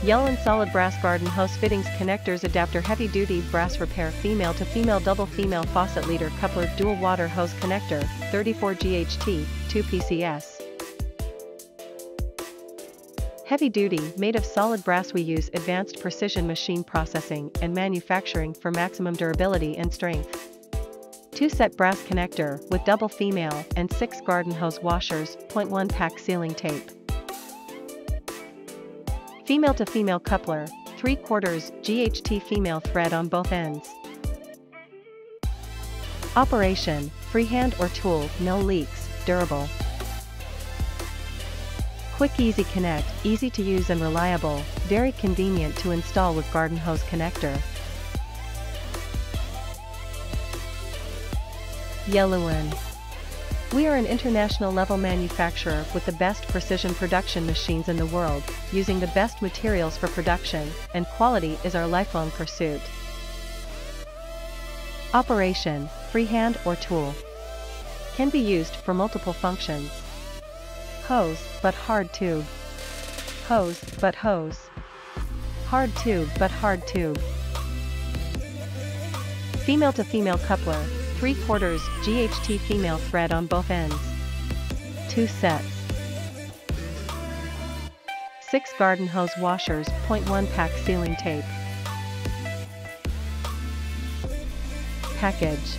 YELUN Solid Brass Garden Hose Fittings Connectors Adapter Heavy Duty Brass Repair Female to Female Double Female Faucet Leader Coupler Dual Water Hose Connector 34 GHT 2 PCS. Heavy duty, made of solid brass. We use advanced precision machine processing and manufacturing for maximum durability and strength. 2-set brass connector with double female and 6 garden hose washers. 0.1 pack sealing tape. Female to female coupler, 3/4 GHT female thread on both ends. Operation, freehand or tool, no leaks, durable. Quick easy connect, easy to use and reliable, very convenient to install with garden hose connector. YELUN. We are an international level manufacturer with the best precision production machines in the world, using the best materials for production, and quality is our lifelong pursuit. Operation, freehand or tool. Can be used for multiple functions. Hose, but hard tube. Hose, but hose. Hard tube, but hard tube. Female to female coupler, 3/4 GHT female thread on both ends. 2 sets. 6 garden hose washers. 0.1 pack sealing tape. Package.